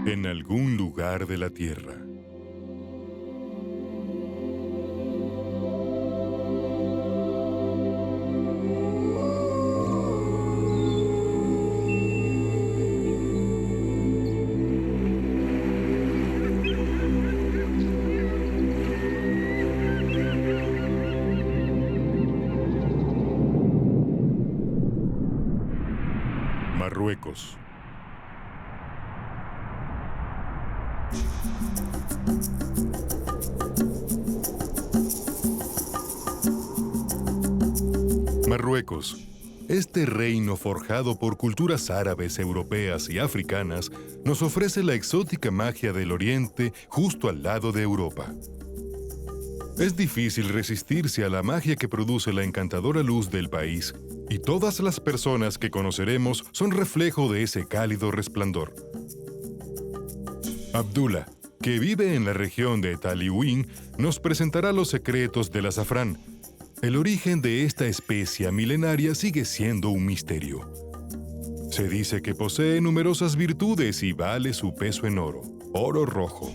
en algún lugar de la Tierra. Marruecos. Marruecos. Este reino forjado por culturas árabes, europeas y africanas nos ofrece la exótica magia del Oriente justo al lado de Europa. Es difícil resistirse a la magia que produce la encantadora luz del país, y todas las personas que conoceremos son reflejo de ese cálido resplandor. Abdullah, que vive en la región de Taliuín, nos presentará los secretos del azafrán. El origen de esta especia milenaria sigue siendo un misterio. Se dice que posee numerosas virtudes y vale su peso en oro rojo.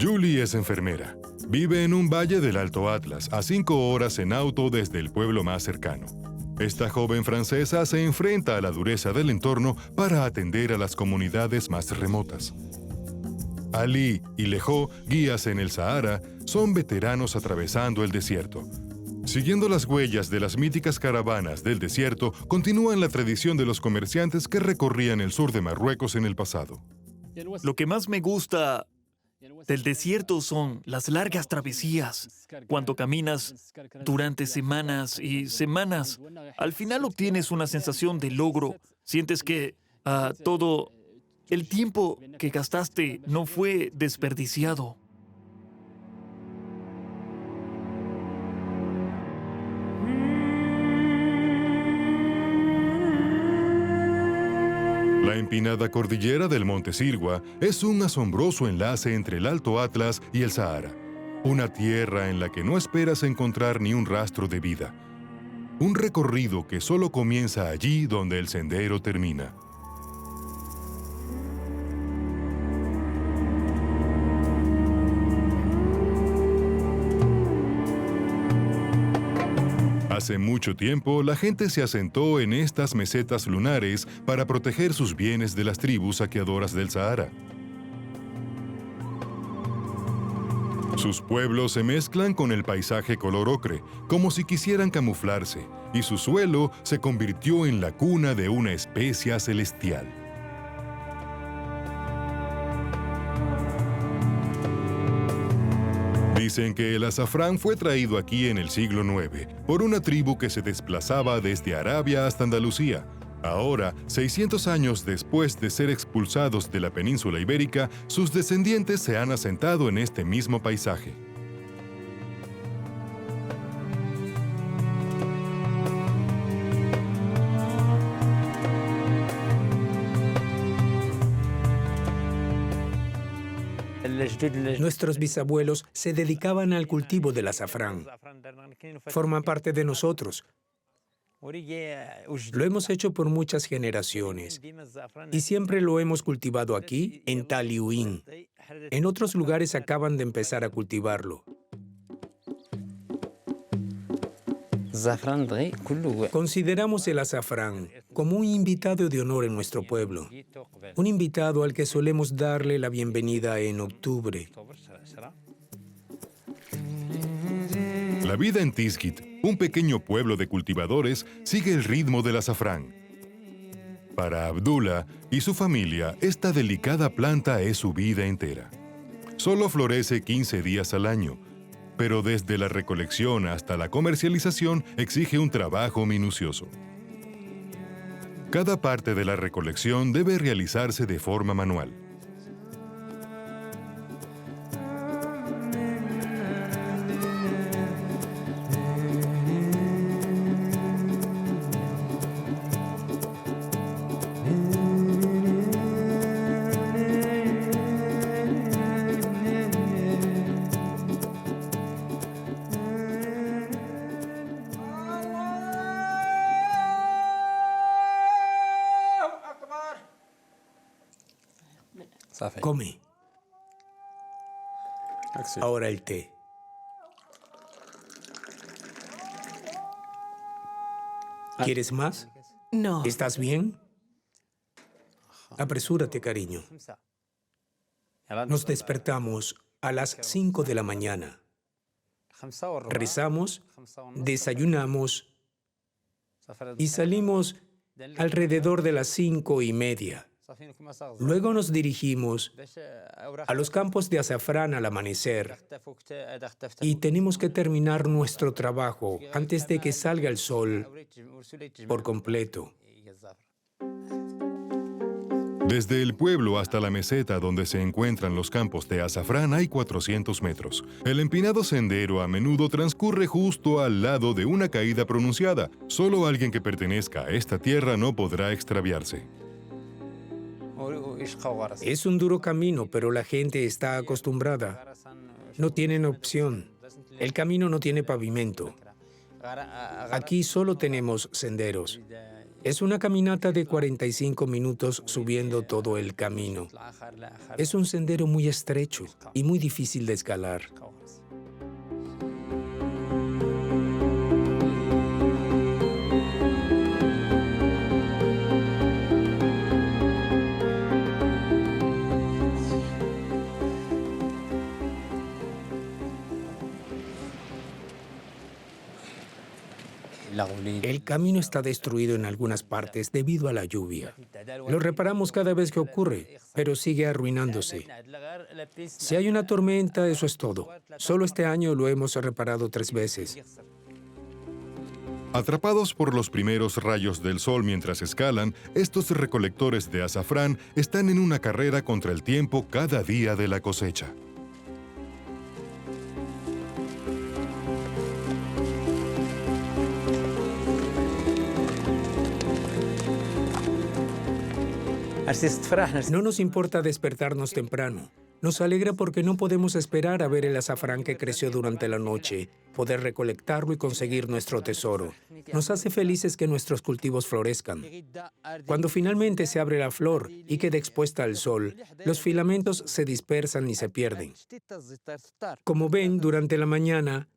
Julie es enfermera. Vive en un valle del Alto Atlas, a 5 horas en auto desde el pueblo más cercano. Esta joven francesa se enfrenta a la dureza del entorno para atender a las comunidades más remotas. Ali y Lejo, guías en el Sahara, son veteranos atravesando el desierto. Siguiendo las huellas de las míticas caravanas del desierto, continúan la tradición de los comerciantes que recorrían el sur de Marruecos en el pasado. Lo que más me gusta del desierto son las largas travesías. Cuando caminas durante semanas y semanas, al final obtienes una sensación de logro. Sientes que todo el tiempo que gastaste no fue desperdiciado. La empinada cordillera del Monte Sirwa es un asombroso enlace entre el Alto Atlas y el Sahara, una tierra en la que no esperas encontrar ni un rastro de vida. Un recorrido que solo comienza allí donde el sendero termina. Hace mucho tiempo, la gente se asentó en estas mesetas lunares para proteger sus bienes de las tribus saqueadoras del Sahara. Sus pueblos se mezclan con el paisaje color ocre, como si quisieran camuflarse, y su suelo se convirtió en la cuna de una especia celestial. Dicen que el azafrán fue traído aquí en el siglo IX por una tribu que se desplazaba desde Arabia hasta Andalucía. Ahora, 600 años después de ser expulsados de la península ibérica, sus descendientes se han asentado en este mismo paisaje. Nuestros bisabuelos se dedicaban al cultivo del azafrán. Forman parte de nosotros. Lo hemos hecho por muchas generaciones y siempre lo hemos cultivado aquí, en Taliuín. En otros lugares acaban de empezar a cultivarlo. Consideramos el azafrán como un invitado de honor en nuestro pueblo, un invitado al que solemos darle la bienvenida en octubre. La vida en Tizkit, un pequeño pueblo de cultivadores, sigue el ritmo del azafrán. Para Abdullah y su familia, esta delicada planta es su vida entera. Solo florece 15 días al año, pero desde la recolección hasta la comercialización exige un trabajo minucioso. Cada parte de la recolección debe realizarse de forma manual. Come. Ahora el té. ¿Quieres más? No. ¿Estás bien? Apresúrate, cariño. Nos despertamos a las 5 de la mañana. Rezamos, desayunamos y salimos alrededor de las 5:30. Luego nos dirigimos a los campos de azafrán al amanecer y tenemos que terminar nuestro trabajo antes de que salga el sol por completo. Desde el pueblo hasta la meseta donde se encuentran los campos de azafrán hay 400 metros. El empinado sendero a menudo transcurre justo al lado de una caída pronunciada. Solo alguien que pertenezca a esta tierra no podrá extraviarse. Es un duro camino, pero la gente está acostumbrada. No tienen opción. El camino no tiene pavimento. Aquí solo tenemos senderos. Es una caminata de 45 minutos subiendo todo el camino. Es un sendero muy estrecho y muy difícil de escalar. El camino está destruido en algunas partes debido a la lluvia. Lo reparamos cada vez que ocurre, pero sigue arruinándose. Si hay una tormenta, eso es todo. Solo este año lo hemos reparado 3 veces. Atrapados por los primeros rayos del sol mientras escalan, estos recolectores de azafrán están en una carrera contra el tiempo cada día de la cosecha. No nos importa despertarnos temprano. Nos alegra porque no podemos esperar a ver el azafrán que creció durante la noche, poder recolectarlo y conseguir nuestro tesoro. Nos hace felices que nuestros cultivos florezcan. Cuando finalmente se abre la flor y queda expuesta al sol, los filamentos se dispersan y se pierden. Como ven, durante la mañana,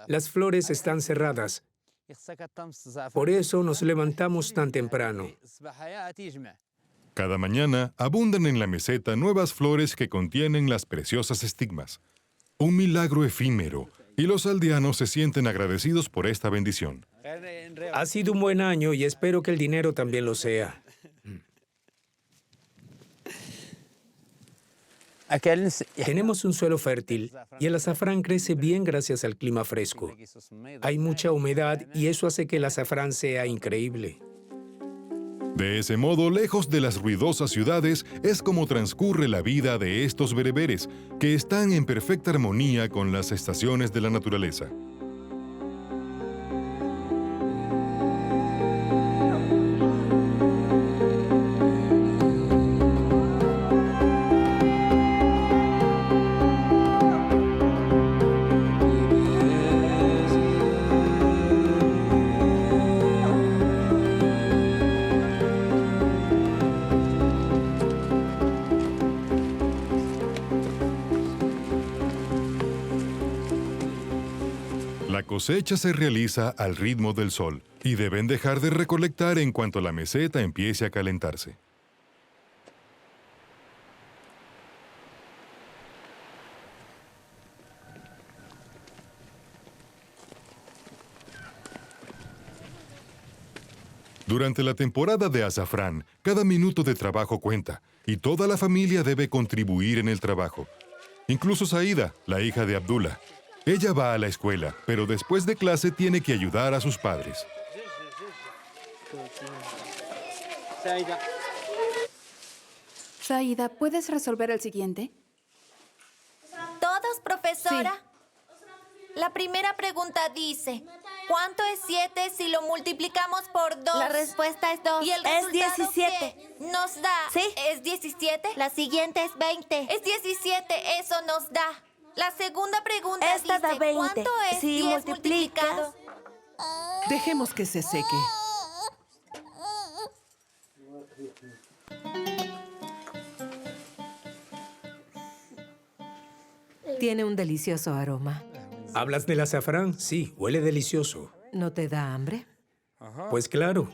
las flores están cerradas. Por eso nos levantamos tan temprano. Cada mañana abundan en la meseta nuevas flores que contienen las preciosas estigmas. Un milagro efímero, y los aldeanos se sienten agradecidos por esta bendición. Ha sido un buen año y espero que el dinero también lo sea. Tenemos un suelo fértil y el azafrán crece bien gracias al clima fresco. Hay mucha humedad y eso hace que el azafrán sea increíble. De ese modo, lejos de las ruidosas ciudades, es como transcurre la vida de estos bereberes, que están en perfecta armonía con las estaciones de la naturaleza. La cosecha se realiza al ritmo del sol y deben dejar de recolectar en cuanto la meseta empiece a calentarse. Durante la temporada de azafrán, cada minuto de trabajo cuenta y toda la familia debe contribuir en el trabajo. Incluso Saida, la hija de Abdullah. Ella va a la escuela, pero después de clase tiene que ayudar a sus padres. Saida, ¿puedes resolver el siguiente? ¿Todos, profesora? La primera pregunta dice, ¿cuánto es 7 si lo multiplicamos por 2? La respuesta es 2. ¿Y el Es resultado 17. qué nos da? ¿Sí? ¿Es 17? La siguiente es 20. Es 17, eso nos da. La segunda pregunta Esta dice, da 20. ¿cuánto es Si 10 multiplicas- multiplicado? Dejemos que se seque. Tiene un delicioso aroma. ¿Hablas del azafrán? Sí, huele delicioso. ¿No te da hambre? Pues claro.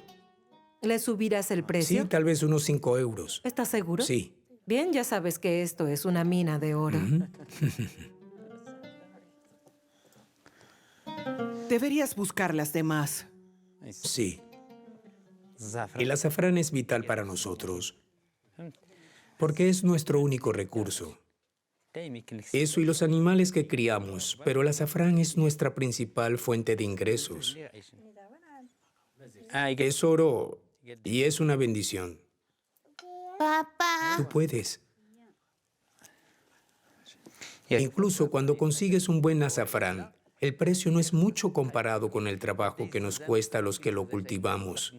¿Le subirás el Sí, precio? tal vez unos 5 euros. ¿Estás seguro? Sí. Bien, ya sabes que esto es una mina de oro. Deberías buscar las demás. Sí. El azafrán es vital para nosotros, porque es nuestro único recurso. Eso y los animales que criamos, pero el azafrán es nuestra principal fuente de ingresos. Es oro y es una bendición. Papá. Tú puedes. Incluso cuando consigues un buen azafrán, el precio no es mucho comparado con el trabajo que nos cuesta a los que lo cultivamos.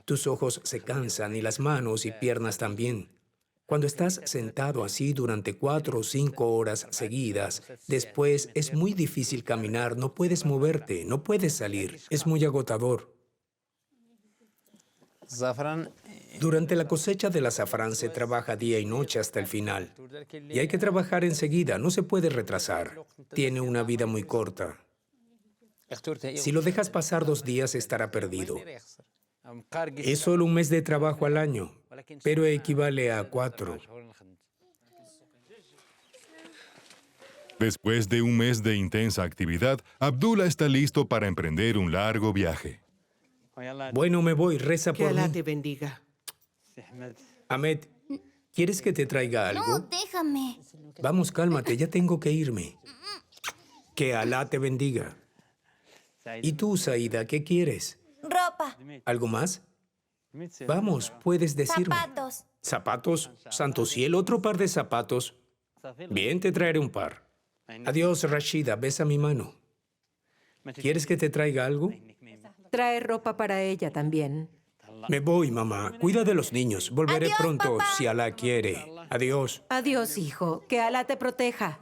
Tus ojos se cansan y las manos y piernas también. Cuando estás sentado así durante 4 o 5 horas seguidas, después es muy difícil caminar, no puedes moverte, no puedes salir. Es muy agotador. Durante la cosecha del azafrán se trabaja día y noche hasta el final. Y hay que trabajar enseguida, no se puede retrasar. Tiene una vida muy corta. Si lo dejas pasar 2 días, estará perdido. Es solo un mes de trabajo al año, pero equivale a 4. Después de un mes de intensa actividad, Abdullah está listo para emprender un largo viaje. Bueno, me voy, reza Que por Alá mí. te bendiga. Ahmed, ¿quieres que te traiga algo? No, déjame. Vamos, cálmate, ya tengo que irme. Que Alá te bendiga. ¿Y tú, Saida, qué quieres? Ropa, ¿Algo más? Vamos, puedes decirme. zapatos. ¿Zapatos? Santo cielo, otro par de zapatos. Bien, te traeré un par. Adiós, Rashida, besa mi mano. ¿Quieres que te traiga algo? Trae ropa para ella también. Me voy, mamá. Cuida de los niños. Volveré Adiós, pronto, papá. si Alá quiere. Adiós. Adiós, hijo. Que Alá te proteja.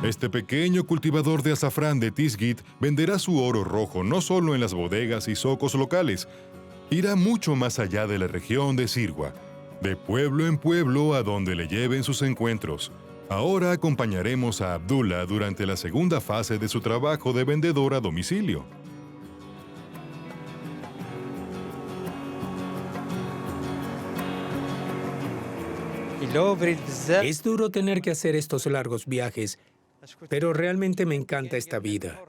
Este pequeño cultivador de azafrán de Tisgit venderá su oro rojo no solo en las bodegas y zocos locales, irá mucho más allá de la región de Sirwa, de pueblo en pueblo a donde le lleven sus encuentros. Ahora acompañaremos a Abdullah durante la segunda fase de su trabajo de vendedor a domicilio. Es duro tener que hacer estos largos viajes, pero realmente me encanta esta vida.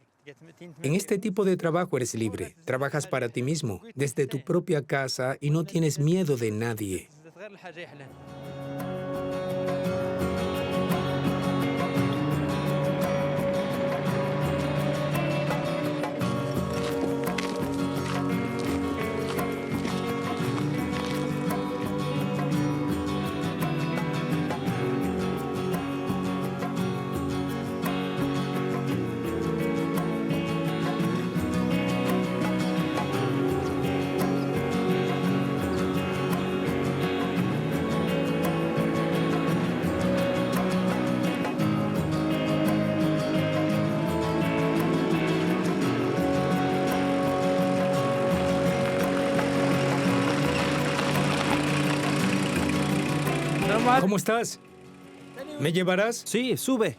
En este tipo de trabajo eres libre, trabajas para ti mismo, desde tu propia casa y no tienes miedo de nadie. ¿Cómo estás? ¿Me llevarás? Sí, sube.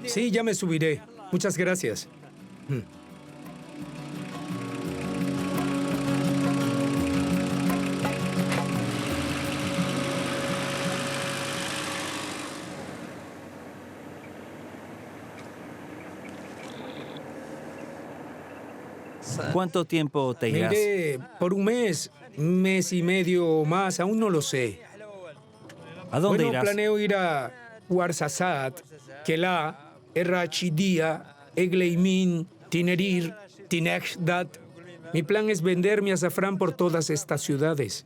Sí, ya me subiré. Muchas gracias. ¿Cuánto tiempo te Me irás? iré por un mes y medio o más, aún no lo sé. ¿A dónde Bueno, irás? planeo ir a Ouarzazate, Kela, Errachidia, Egleimin, Tinerir, Tinejdat. Mi plan es vender mi azafrán por todas estas ciudades.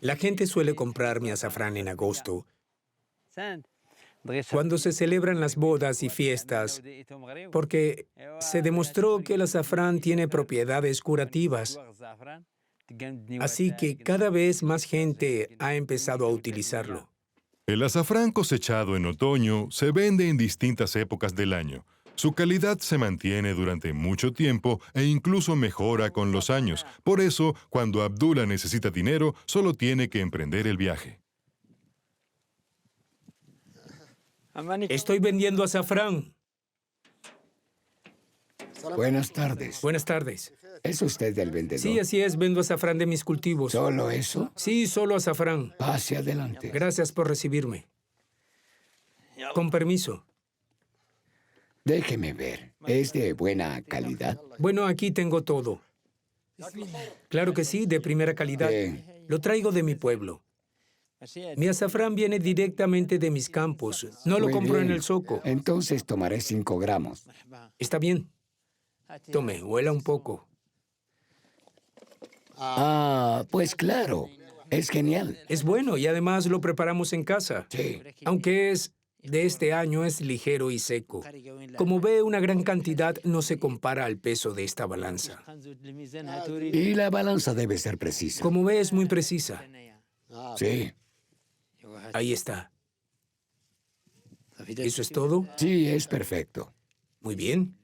La gente suele comprar mi azafrán en agosto, cuando se celebran las bodas y fiestas, porque se demostró que el azafrán tiene propiedades curativas. Así que cada vez más gente ha empezado a utilizarlo. El azafrán cosechado en otoño se vende en distintas épocas del año. Su calidad se mantiene durante mucho tiempo e incluso mejora con los años. Por eso, cuando Abdullah necesita dinero, solo tiene que emprender el viaje. Estoy vendiendo azafrán. Buenas tardes. Buenas tardes. ¿Es usted el vendedor? Sí, así es, vendo azafrán de mis cultivos. ¿Solo eso? Sí, solo azafrán. Pase adelante. Gracias por recibirme. Con permiso. Déjeme ver. ¿Es de buena calidad? Bueno, aquí tengo todo. Claro que sí, de primera calidad. Bien. Lo traigo de mi pueblo. Mi azafrán viene directamente de mis campos. No lo Muy compro en bien. el zoco. Entonces tomaré 5 gramos. Está bien. Tome, huela un poco. Pues claro. Es genial. Es bueno y además lo preparamos en casa. Sí. Aunque es de este año, es ligero y seco. Como ve, una gran cantidad no se compara al peso de esta balanza. Y la balanza debe ser precisa. Como ve, es muy precisa. Sí. Ahí está. ¿Eso es todo? Sí, es perfecto. Muy bien.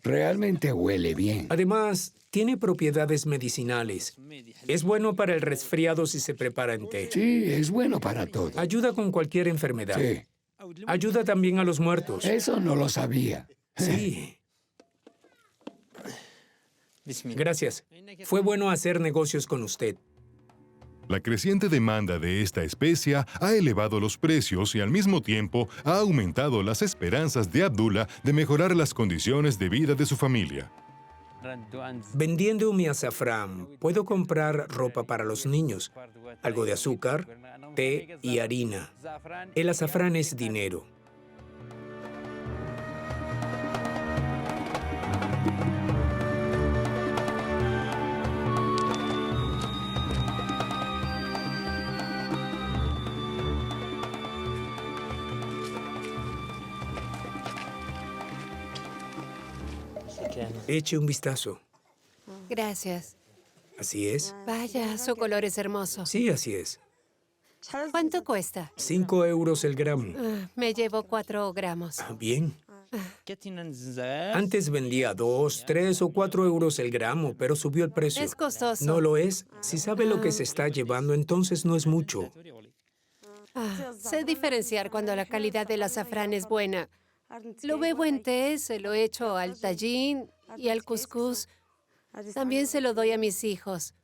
Realmente huele bien. Además, tiene propiedades medicinales. Es bueno para el resfriado si se prepara en té. Sí, es bueno para todo. Ayuda con cualquier enfermedad. Sí. Ayuda también a los muertos. Eso no lo sabía. Sí. Gracias. Fue bueno hacer negocios con usted. La creciente demanda de esta especia ha elevado los precios y al mismo tiempo ha aumentado las esperanzas de Abdullah de mejorar las condiciones de vida de su familia. Vendiendo mi azafrán, puedo comprar ropa para los niños, algo de azúcar, té y harina. El azafrán es dinero. Eche un vistazo. Gracias. ¿Así es? Vaya, su color es hermoso. Sí, así es. ¿Cuánto cuesta? 5 euros el gramo. Me llevo 4 gramos. Bien. Antes vendía 2, 3 o 4 euros el gramo, pero subió el precio. Es costoso. ¿No lo es? Si sabe lo que se está llevando, entonces no es mucho. Sé diferenciar cuando la calidad del azafrán es buena. Lo bebo en té, se lo echo al tajín y al cuscús. También se lo doy a mis hijos.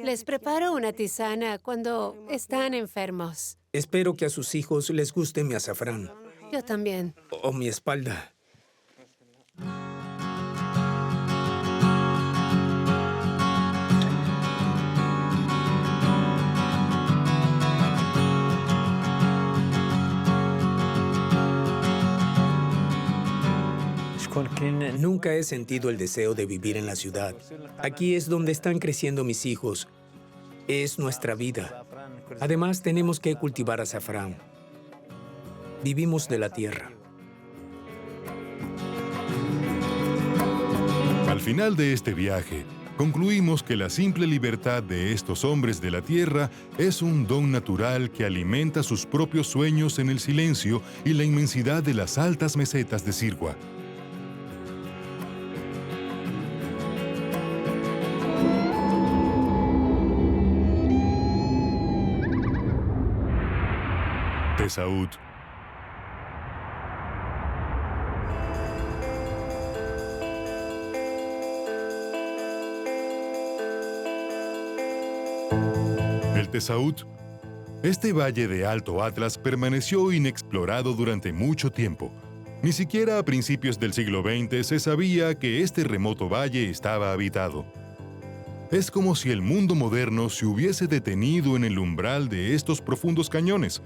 Les preparo una tisana cuando están enfermos. Espero que a sus hijos les guste mi azafrán. Yo también. O mi espalda. Nunca he sentido el deseo de vivir en la ciudad. Aquí es donde están creciendo mis hijos. Es nuestra vida. Además, tenemos que cultivar azafrán. Vivimos de la tierra. Al final de este viaje, concluimos que la simple libertad de estos hombres de la tierra es un don natural que alimenta sus propios sueños en el silencio y la inmensidad de las altas mesetas de Sirwa. Tesaut. El Tesaut. Este valle de Alto Atlas permaneció inexplorado durante mucho tiempo. Ni siquiera a principios del siglo XX se sabía que este remoto valle estaba habitado. Es como si el mundo moderno se hubiese detenido en el umbral de estos profundos cañones.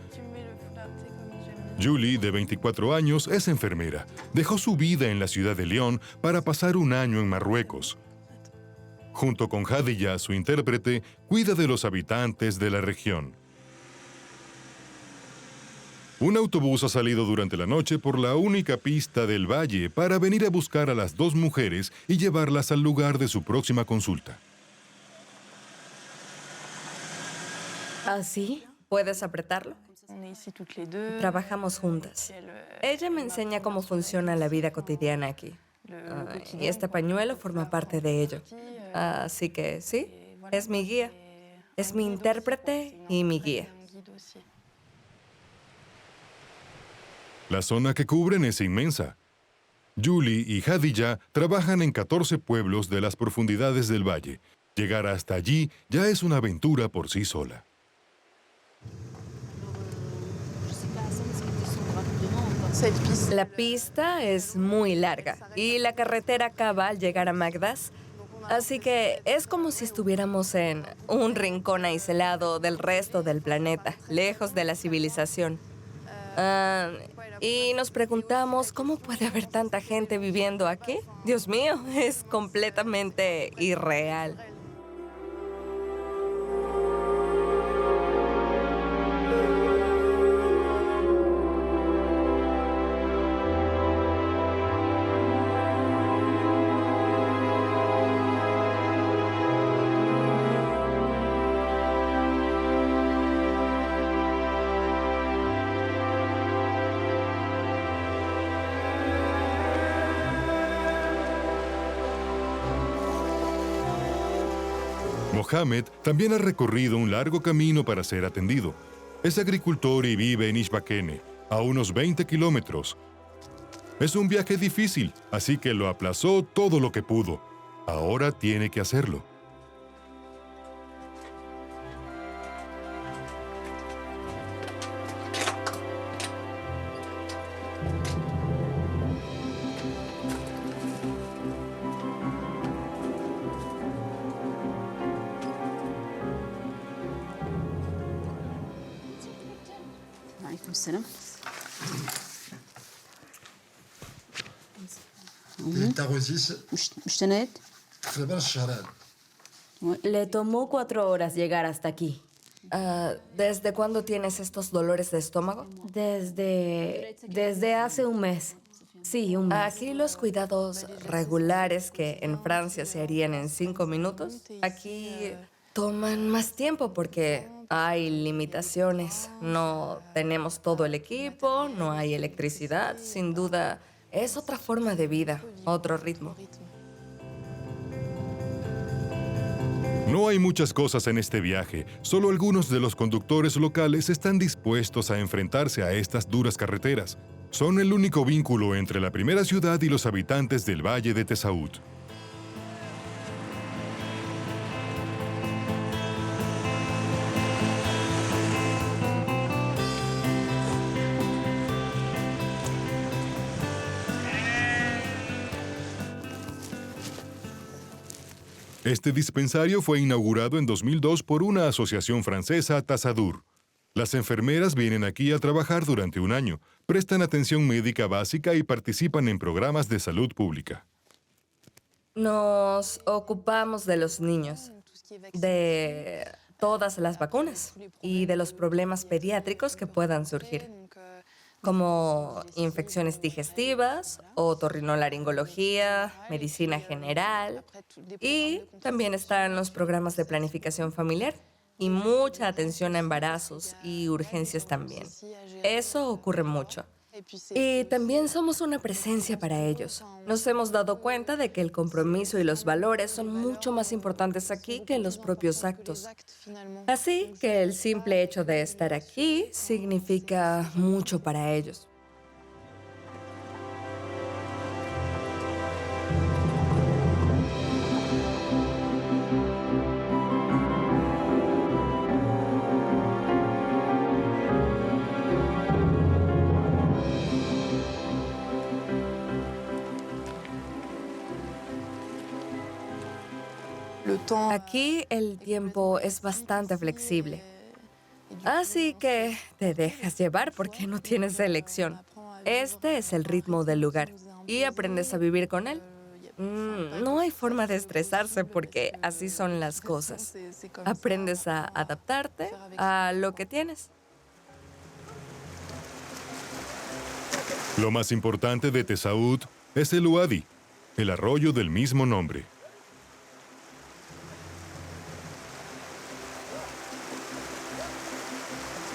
Julie, de 24 años, es enfermera. Dejó su vida en la ciudad de León para pasar un año en Marruecos. Junto con Hadija, su intérprete, cuida de los habitantes de la región. Un autobús ha salido durante la noche por la única pista del valle para venir a buscar a las 2 mujeres y llevarlas al lugar de su próxima consulta. ¿Ah, sí? ¿Puedes apretarlo? Trabajamos juntas. Ella me enseña cómo funciona la vida cotidiana aquí. Y este pañuelo forma parte de ello. Así que sí, es mi guía. Es mi intérprete y mi guía. La zona que cubren es inmensa. Julie y Hadija trabajan en 14 pueblos de las profundidades del valle. Llegar hasta allí ya es una aventura por sí sola. La pista es muy larga y la carretera acaba al llegar a Magdas. Así que es como si estuviéramos en un rincón aislado del resto del planeta, lejos de la civilización. Y nos preguntamos, ¿cómo puede haber tanta gente viviendo aquí? Dios mío, es completamente irreal. Mohamed también ha recorrido un largo camino para ser atendido. Es agricultor y vive en Ishbakene, a unos 20 kilómetros. Es un viaje difícil, así que lo aplazó todo lo que pudo. Ahora tiene que hacerlo. Le tomó 4 horas llegar hasta aquí. ¿Desde cuándo tienes estos dolores de estómago? Desde hace un mes. Sí, un mes. Aquí los cuidados regulares que en Francia se harían en 5 minutos, aquí toman más tiempo porque hay limitaciones. No tenemos todo el equipo, no hay electricidad. Sin duda, es otra forma de vida, otro ritmo. No hay muchas cosas en este viaje. Solo algunos de los conductores locales están dispuestos a enfrentarse a estas duras carreteras. Son el único vínculo entre la primera ciudad y los habitantes del Valle de Tessaout. Este dispensario fue inaugurado en 2002 por una asociación francesa, Tassadur. Las enfermeras vienen aquí a trabajar durante un año, prestan atención médica básica y participan en programas de salud pública. Nos ocupamos de los niños, de todas las vacunas y de los problemas pediátricos que puedan surgir, como infecciones digestivas, otorrinolaringología, medicina general, y también están los programas de planificación familiar y mucha atención a embarazos y urgencias también. Eso ocurre mucho. Y también somos una presencia para ellos. Nos hemos dado cuenta de que el compromiso y los valores son mucho más importantes aquí que en los propios actos. Así que el simple hecho de estar aquí significa mucho para ellos. Aquí el tiempo es bastante flexible. Así que te dejas llevar porque no tienes elección. Este es el ritmo del lugar y aprendes a vivir con él. No hay forma de estresarse porque así son las cosas. Aprendes a adaptarte a lo que tienes. Lo más importante de Tessaout es el Ouadi, el arroyo del mismo nombre.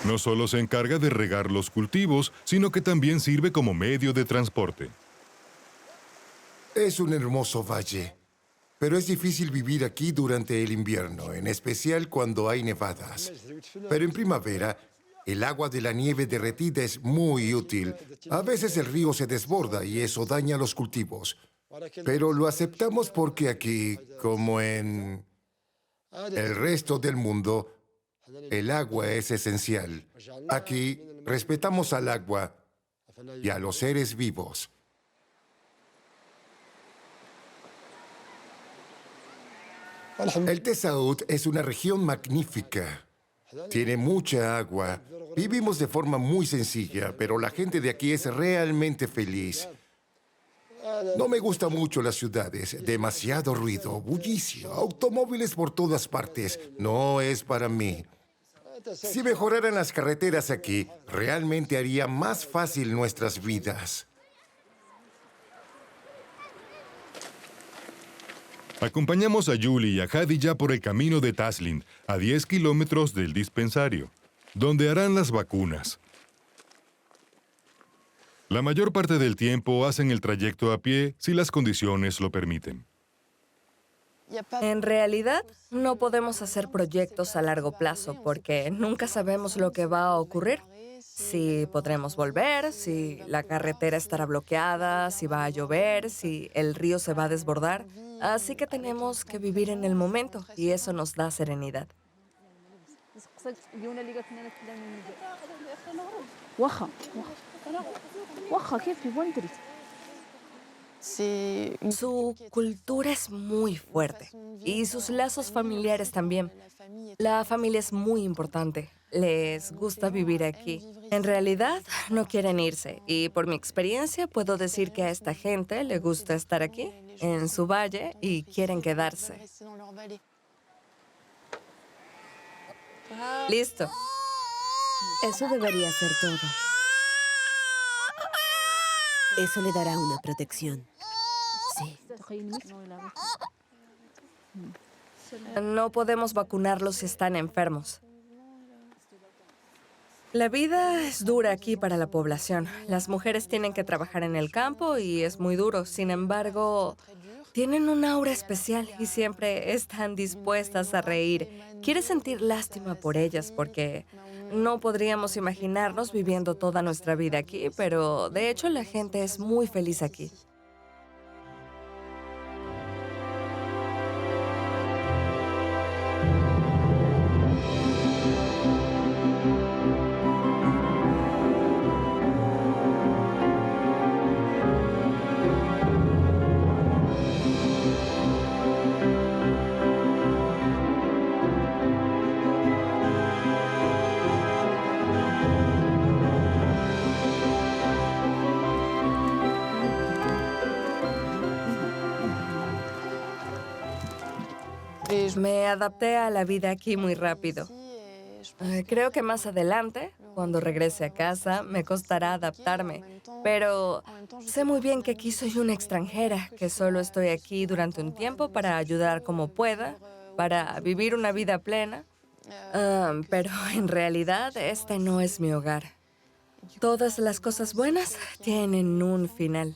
No solo se encarga de regar los cultivos, sino que también sirve como medio de transporte. Es un hermoso valle, pero es difícil vivir aquí durante el invierno, en especial cuando hay nevadas. Pero en primavera, el agua de la nieve derretida es muy útil. A veces el río se desborda y eso daña los cultivos. Pero lo aceptamos porque aquí, como en el resto del mundo, el agua es esencial. Aquí respetamos al agua y a los seres vivos. El Tessaut es una región magnífica. Tiene mucha agua. Vivimos de forma muy sencilla, pero la gente de aquí es realmente feliz. No me gustan mucho las ciudades. Demasiado ruido, bullicio, automóviles por todas partes. No es para mí. Si mejoraran las carreteras aquí, realmente haría más fácil nuestras vidas. Acompañamos a Julie y a Hadija por el camino de Taslin, a 10 kilómetros del dispensario, donde harán las vacunas. La mayor parte del tiempo hacen el trayecto a pie si las condiciones lo permiten. En realidad, no podemos hacer proyectos a largo plazo porque nunca sabemos lo que va a ocurrir. Si podremos volver, si la carretera estará bloqueada, si va a llover, si el río se va a desbordar. Así que tenemos que vivir en el momento y eso nos da serenidad. Su cultura es muy fuerte y sus lazos familiares también. La familia es muy importante. Les gusta vivir aquí. En realidad, no quieren irse y por mi experiencia puedo decir que a esta gente le gusta estar aquí, en su valle, y quieren quedarse. Listo. Eso debería ser todo. Eso le dará una protección. Sí. No podemos vacunarlos si están enfermos. La vida es dura aquí para la población. Las mujeres tienen que trabajar en el campo y es muy duro. Sin embargo, tienen un aura especial y siempre están dispuestas a reír. Quiero sentir lástima por ellas porque no podríamos imaginarnos viviendo toda nuestra vida aquí, pero de hecho la gente es muy feliz aquí. Me adapté a la vida aquí muy rápido. Creo que más adelante, cuando regrese a casa, me costará adaptarme. Pero sé muy bien que aquí soy una extranjera, que solo estoy aquí durante un tiempo para ayudar como pueda, para vivir una vida plena. Pero en realidad este no es mi hogar. Todas las cosas buenas tienen un final.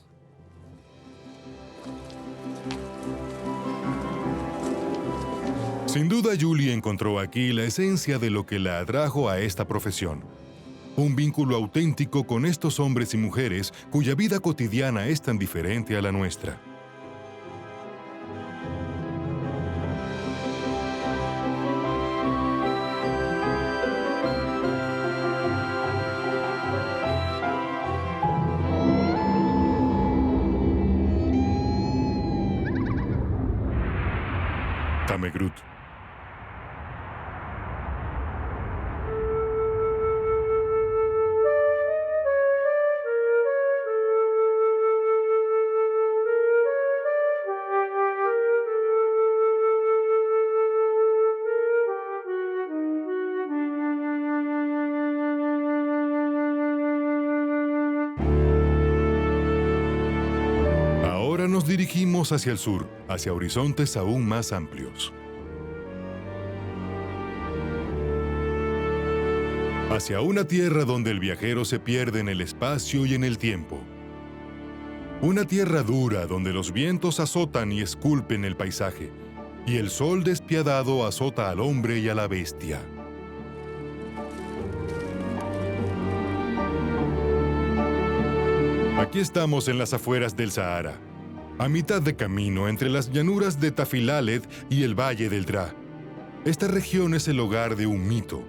Sin duda, Julie encontró aquí la esencia de lo que la atrajo a esta profesión. Un vínculo auténtico con estos hombres y mujeres cuya vida cotidiana es tan diferente a la nuestra. Tamegrut. Ahora nos dirigimos hacia el sur, hacia horizontes aún más amplios. hacia una tierra donde el viajero se pierde en el espacio y en el tiempo. Una tierra dura donde los vientos azotan y esculpen el paisaje, y el sol despiadado azota al hombre y a la bestia. Aquí estamos en las afueras del Sahara, a mitad de camino entre las llanuras de Tafilalet y el Valle del Dra. Esta región es el hogar de un mito,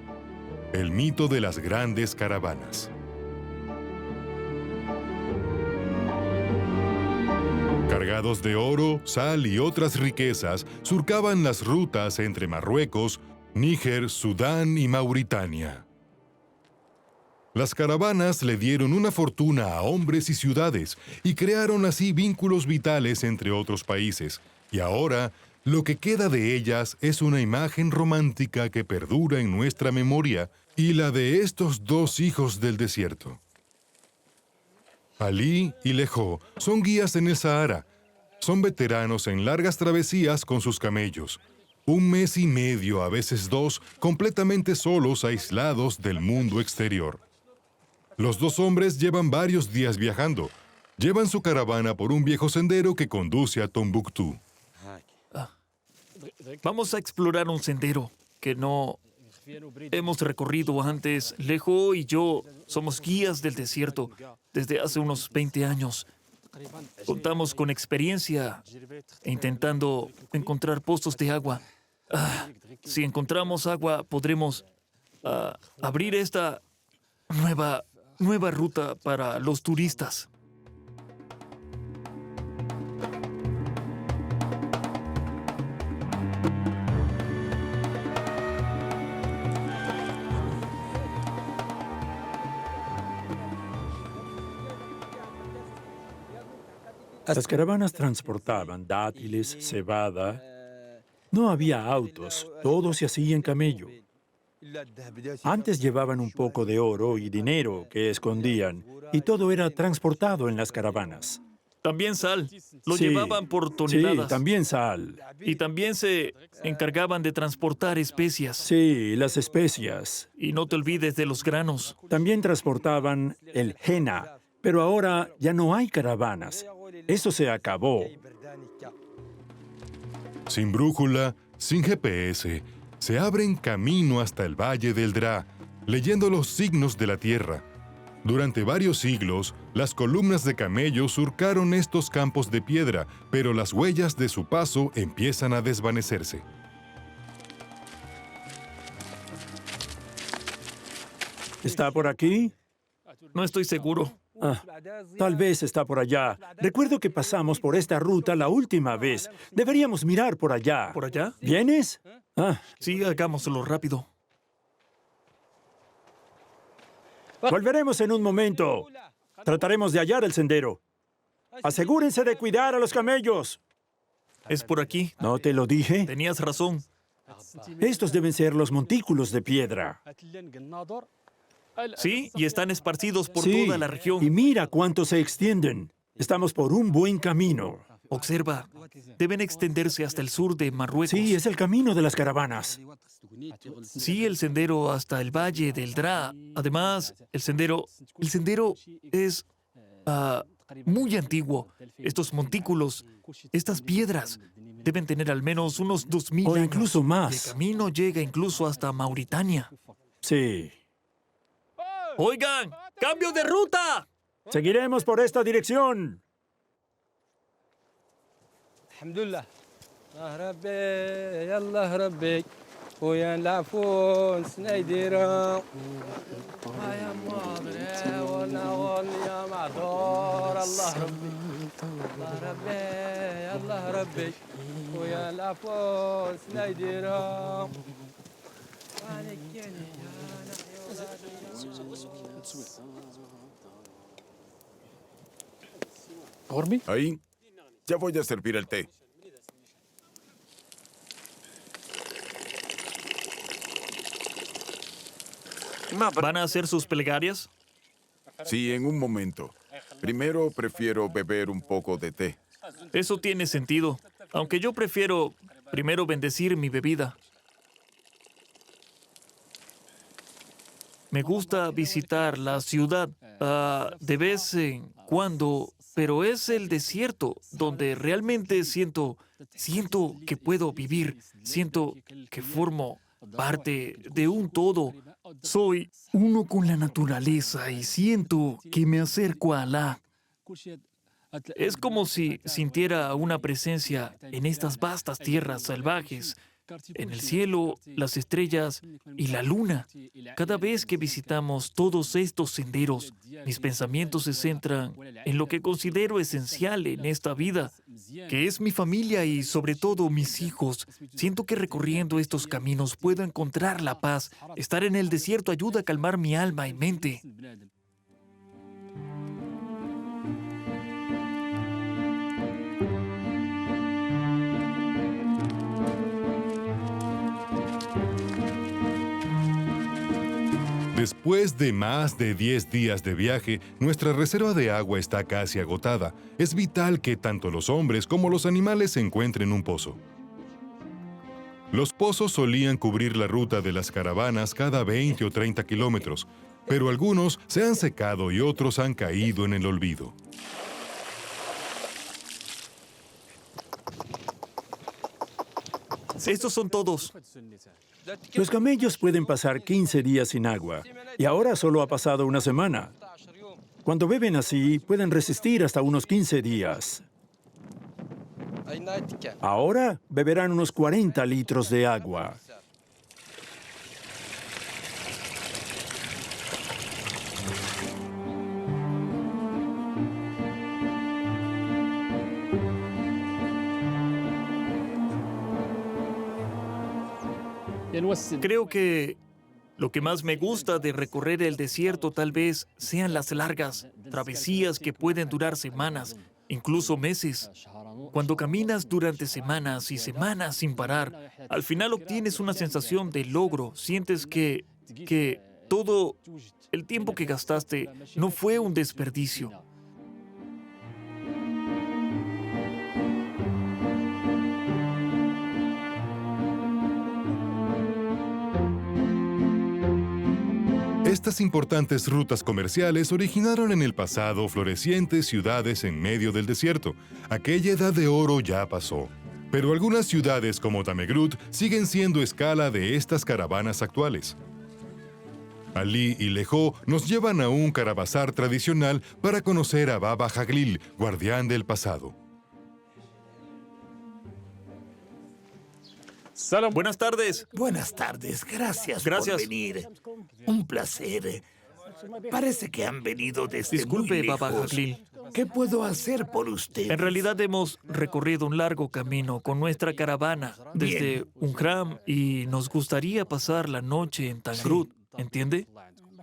el mito de las grandes caravanas. Cargados de oro, sal y otras riquezas, surcaban las rutas entre Marruecos, Níger, Sudán y Mauritania. Las caravanas le dieron una fortuna a hombres y ciudades y crearon así vínculos vitales entre otros países. Y ahora, lo que queda de ellas es una imagen romántica que perdura en nuestra memoria y la de estos dos hijos del desierto. Ali y Lejo son guías en el Sahara. Son veteranos en largas travesías con sus camellos. 1 mes y medio, a veces 2, completamente solos, aislados del mundo exterior. Los dos hombres llevan varios días viajando. Llevan su caravana por un viejo sendero que conduce a Tombuctú. Vamos a explorar un sendero que no hemos recorrido antes. Lejo y yo somos guías del desierto desde hace unos 20 años. Contamos con experiencia intentando encontrar pozos de agua. Si encontramos agua, podremos abrir esta nueva ruta para los turistas. Las caravanas transportaban dátiles, cebada. No había autos, todo se hacía en camello. Antes llevaban un poco de oro y dinero que escondían, y todo era transportado en las caravanas. También sal. Lo Sí, llevaban por toneladas. Sí, también sal. Y también se encargaban de transportar especias. Sí, las especias. Y no te olvides de los granos. También transportaban el henna, pero ahora ya no hay caravanas. Eso se acabó. Sin brújula, sin GPS, se abren camino hasta el Valle del Dra, leyendo los signos de la tierra. Durante varios siglos, las columnas de camellos surcaron estos campos de piedra, pero las huellas de su paso empiezan a desvanecerse. ¿Está por aquí? No estoy seguro. Tal vez está por allá. Recuerdo que pasamos por esta ruta la última vez. Deberíamos mirar por allá. ¿Por allá? ¿Vienes? Sí, hagámoslo rápido. Volveremos en un momento. Trataremos de hallar el sendero. Asegúrense de cuidar a los camellos. ¿Es por aquí? ¿No te lo dije? Tenías razón. Estos deben ser los montículos de piedra. Sí, y están esparcidos por toda la región. Y mira cuánto se extienden. Estamos por un buen camino. Observa, deben extenderse hasta el sur de Marruecos. Sí, es el camino de las caravanas. Sí, el sendero hasta el Valle del Dra. Además, el sendero es muy antiguo. Estos montículos, estas piedras, deben tener al menos unos 2000 años. O incluso más. El camino llega incluso hasta Mauritania. Sí. ¡Oigan! ¡Cambio de ruta! Seguiremos por esta dirección. Alhamdulillah. Rabbi, yallah Rabbi. Oyan lafun snaydira. Ya madre, wana ya ma'dor Allah Rabbi. Rabbi, yallah Rabbi. Oyan lafun snaydira. Ahí, ya voy a servir el té. ¿Van a hacer sus plegarias? Sí, en un momento. Primero prefiero beber un poco de té. Eso tiene sentido, aunque yo prefiero primero bendecir mi bebida. Me gusta visitar la ciudad de vez en cuando, pero es el desierto donde realmente siento que puedo vivir, siento que formo parte de un todo. Soy uno con la naturaleza y siento que me acerco a Alá. Es como si sintiera una presencia en estas vastas tierras salvajes, en el cielo, las estrellas y la luna. Cada vez que visitamos todos estos senderos, mis pensamientos se centran en lo que considero esencial en esta vida, que es mi familia y sobre todo mis hijos. Siento que recorriendo estos caminos puedo encontrar la paz. Estar en el desierto ayuda a calmar mi alma y mente. Después de más de 10 días de viaje, nuestra reserva de agua está casi agotada. Es vital que tanto los hombres como los animales encuentren un pozo. Los pozos solían cubrir la ruta de las caravanas cada 20 o 30 kilómetros, pero algunos se han secado y otros han caído en el olvido. Estos son todos. Los camellos pueden pasar 15 días sin agua, y ahora solo ha pasado una semana. Cuando beben así, pueden resistir hasta unos 15 días. Ahora beberán unos 40 litros de agua. Creo que lo que más me gusta de recorrer el desierto tal vez sean las largas travesías que pueden durar semanas, incluso meses. Cuando caminas durante semanas y semanas sin parar, al final obtienes una sensación de logro. Sientes que todo el tiempo que gastaste no fue un desperdicio. Estas importantes rutas comerciales originaron en el pasado florecientes ciudades en medio del desierto. Aquella edad de oro ya pasó. Pero algunas ciudades como Tamegrut siguen siendo escala de estas caravanas actuales. Ali y Lejo nos llevan a un caravasar tradicional para conocer a Baba Jaglil, guardián del pasado. Buenas tardes. Buenas tardes, gracias por venir. Un placer. Parece que han venido desde Disculpe, muy lejos. Baba Jaglil. ¿Qué puedo hacer por usted? En realidad hemos recorrido un largo camino con nuestra caravana desde Umram y nos gustaría pasar la noche en Tamegrut, ¿entiende?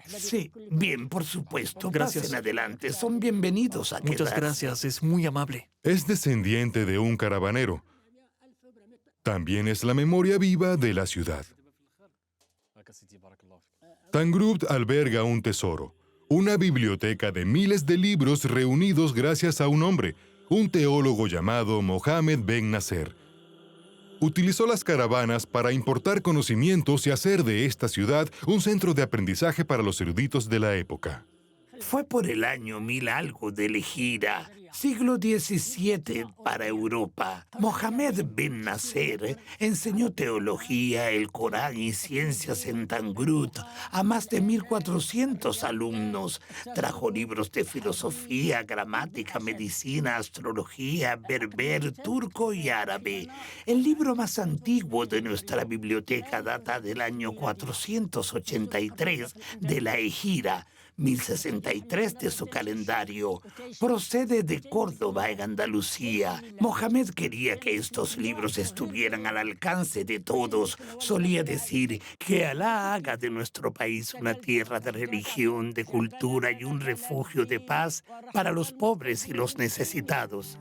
Sí, bien, por supuesto. Gracias. Pasen adelante, son bienvenidos a Muchas quedarse. gracias, es muy amable. Es descendiente de un caravanero. También es la memoria viva de la ciudad. Tamegrut alberga un tesoro, una biblioteca de miles de libros reunidos gracias a un hombre, un teólogo llamado Mohammed Ben Nasser. Utilizó las caravanas para importar conocimientos y hacer de esta ciudad un centro de aprendizaje para los eruditos de la época. Fue por el año 1000 algo de Egira, siglo XVII para Europa. Mohammed Ben Nasser enseñó teología, el Corán y ciencias en Tamegrut a más de 1400 alumnos. Trajo libros de filosofía, gramática, medicina, astrología, berber, turco y árabe. El libro más antiguo de nuestra biblioteca data del año 483 de la Egira, 1063 de su calendario. Procede de Córdoba, en Andalucía. Mohammed quería que estos libros estuvieran al alcance de todos. Solía decir que Alá haga de nuestro país una tierra de religión, de cultura y un refugio de paz para los pobres y los necesitados.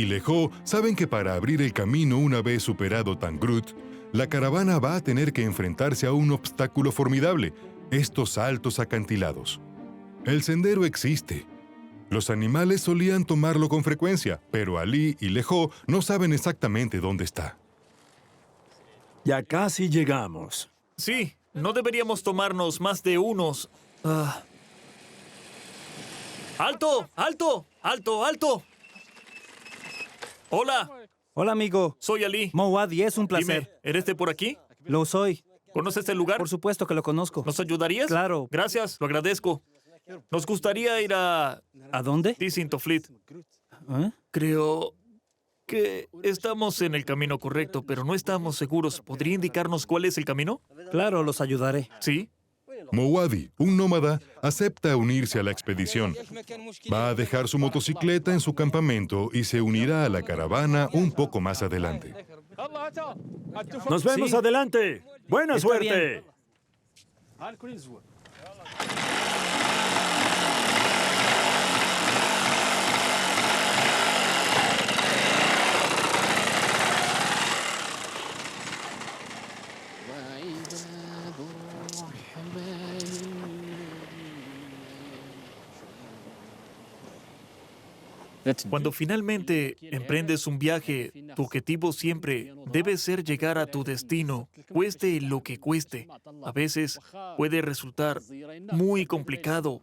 y Lejo saben que para abrir el camino una vez superado Tangrut, la caravana va a tener que enfrentarse a un obstáculo formidable, estos altos acantilados. El sendero existe. Los animales solían tomarlo con frecuencia, pero Ali y Lejo no saben exactamente dónde está. Ya casi llegamos. Sí, no deberíamos tomarnos más de unos... ¡Alto! ¡Alto! ¡Alto! ¡Alto! Hola. Hola, amigo. Soy Ali. Mowadi, es un placer. Dime, ¿eres de por aquí? Lo soy. ¿Conoces el lugar? Por supuesto que lo conozco. ¿Nos ayudarías? Claro. Gracias, lo agradezco. Nos gustaría ir a... ¿A dónde? Disinto-Fleet. ¿Eh? Creo que estamos en el camino correcto, pero no estamos seguros. ¿Podría indicarnos cuál es el camino? Claro, los ayudaré. ¿Sí? Mowadi, un nómada, acepta unirse a la expedición. Va a dejar su motocicleta en su campamento y se unirá a la caravana un poco más adelante. ¡Nos vemos Sí. adelante! ¡Buena Está suerte! Cuando finalmente emprendes un viaje, tu objetivo siempre debe ser llegar a tu destino, cueste lo que cueste. A veces puede resultar muy complicado,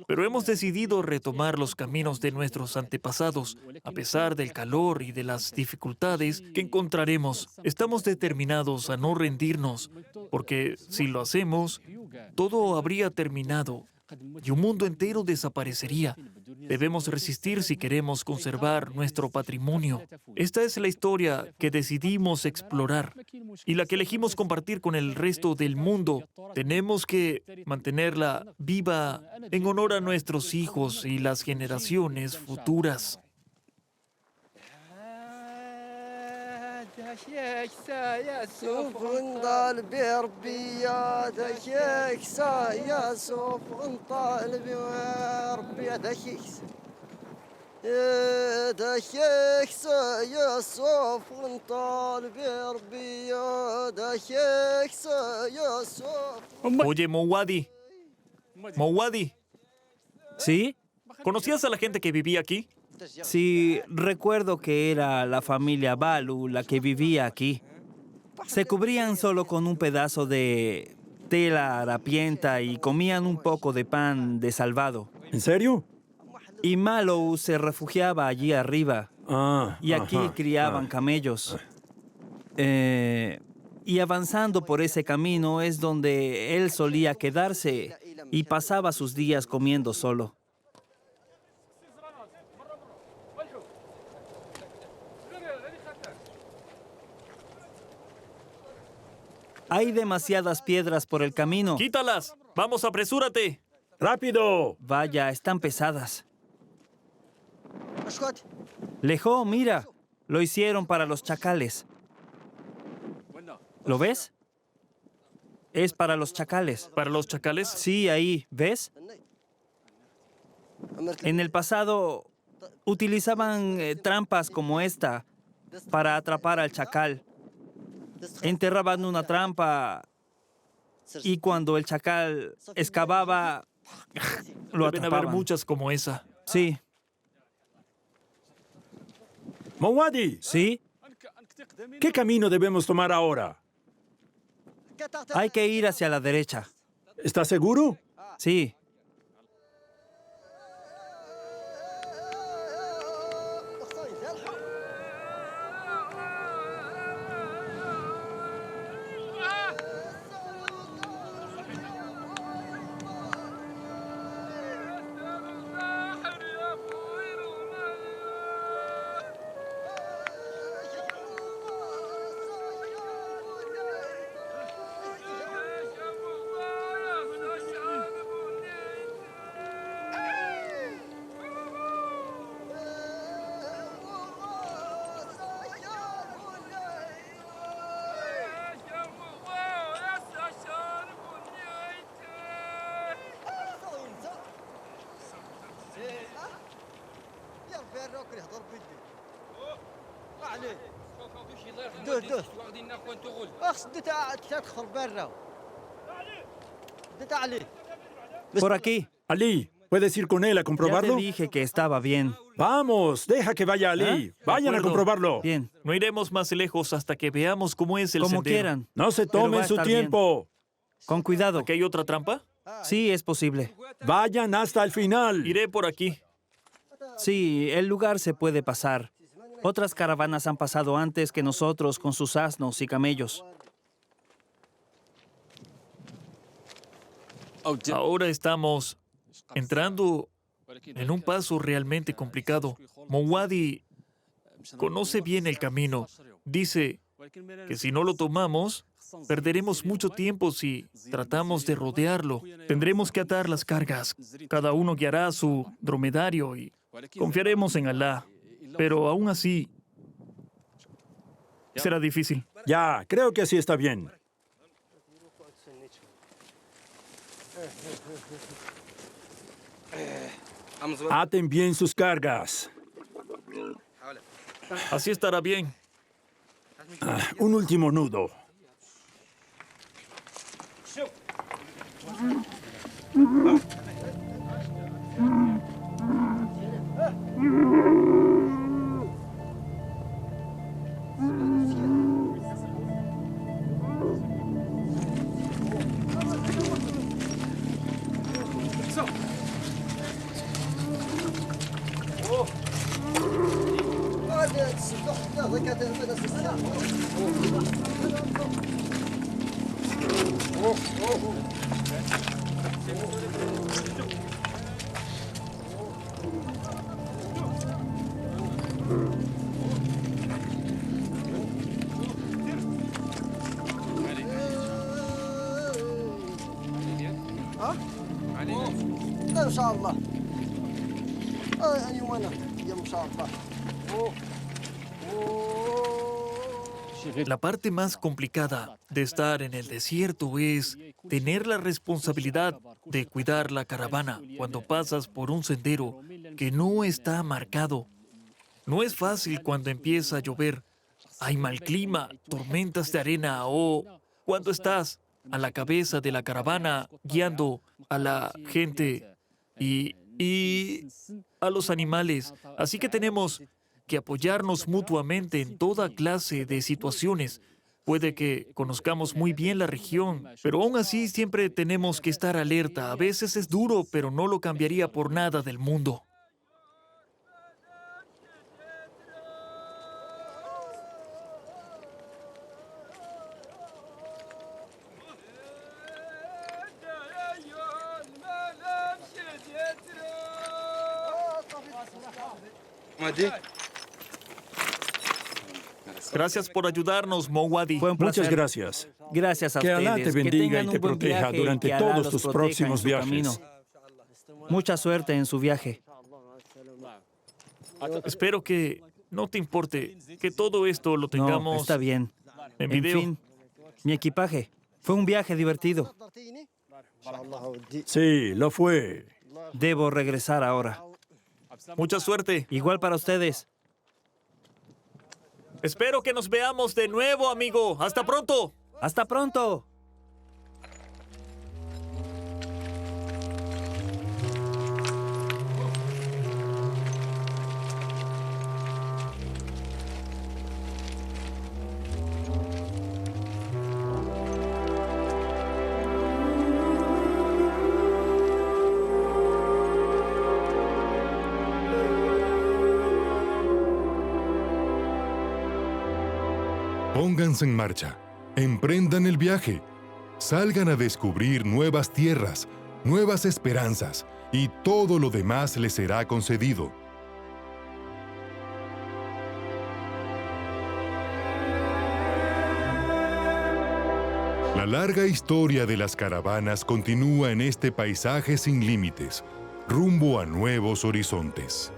pero hemos decidido retomar los caminos de nuestros antepasados. A pesar del calor y de las dificultades que encontraremos, estamos determinados a no rendirnos, porque si lo hacemos, todo habría terminado y un mundo entero desaparecería. Debemos resistir si queremos conservar nuestro patrimonio. Esta es la historia que decidimos explorar y la que elegimos compartir con el resto del mundo. Tenemos que mantenerla viva en honor a nuestros hijos y las generaciones futuras. Oye, Mowadi. Mowadi. ¿Sí? ¿Conocías a la gente que vivía aquí? Sí, recuerdo que era la familia Balu la que vivía aquí. Se cubrían solo con un pedazo de tela harapienta y comían un poco de pan de salvado. ¿En serio? Y Malou se refugiaba allí arriba. Y aquí criaban camellos. Y avanzando por ese camino es donde él solía quedarse y pasaba sus días comiendo solo. Hay demasiadas piedras por el camino. ¡Quítalas! ¡Vamos, apresúrate! ¡Rápido! Vaya, están pesadas. Lejo, mira. Lo hicieron para los chacales. ¿Lo ves? Es para los chacales. ¿Para los chacales? Sí, ahí. ¿Ves? En el pasado utilizaban trampas como esta para atrapar al chacal. Enterraban una trampa y cuando el chacal excavaba, lo atrapaban. Deben haber muchas como esa. Sí. Mowadi. ¿Sí? ¿Qué camino debemos tomar ahora? Hay que ir hacia la derecha. ¿Estás seguro? Sí. Por aquí. Ali, ¿puedes ir con él a Ya comprobarlo? te dije que estaba bien. Vamos, deja que vaya Ali. Vayan a acuerdo. comprobarlo. Bien. No iremos más lejos hasta que veamos cómo es el Como sendero. quieran. No se Pero va tomen a su estar bien. tiempo. Con cuidado. ¿Aquí hay otra trampa? Sí, es posible. Vayan hasta el final. Iré por aquí. Sí, el lugar se puede pasar. Otras caravanas han pasado antes que nosotros con sus asnos y camellos. Ahora estamos entrando en un paso realmente complicado. Mowadi conoce bien el camino. Dice que si no lo tomamos, perderemos mucho tiempo si tratamos de rodearlo. Tendremos que atar las cargas. Cada uno guiará su dromedario y confiaremos en Alá. Pero aún así, será difícil. Ya, creo que así está bien. Aten bien sus cargas. Así estará bien. Un último nudo. La parte más complicada de estar en el desierto es tener la responsabilidad de cuidar la caravana cuando pasas por un sendero que no está marcado. No es fácil cuando empieza a llover, hay mal clima, tormentas de arena o cuando estás a la cabeza de la caravana guiando a la gente y a los animales. Así que tenemos que apoyarnos mutuamente en toda clase de situaciones. Puede que conozcamos muy bien la región, pero aún así siempre tenemos que estar alerta. A veces es duro, pero no lo cambiaría por nada del mundo. Gracias por ayudarnos, Mowadi. Fue un placer. Muchas gracias. Gracias a Que ustedes. Alá te bendiga tengan y un te buen proteja viaje y durante que Alá todos los tus proteja próximos en su viajes. camino. Mucha suerte en su viaje. Espero que no te importe que todo esto lo tengamos No, está bien. en video. fin, mi equipaje. Fue un viaje divertido. Sí, lo fue. Debo regresar ahora. Mucha suerte. Igual para ustedes. Espero que nos veamos de nuevo, amigo. Hasta pronto. Hasta pronto. Pónganse en marcha, emprendan el viaje, salgan a descubrir nuevas tierras, nuevas esperanzas, y todo lo demás les será concedido. La larga historia de las caravanas continúa en este paisaje sin límites, rumbo a nuevos horizontes.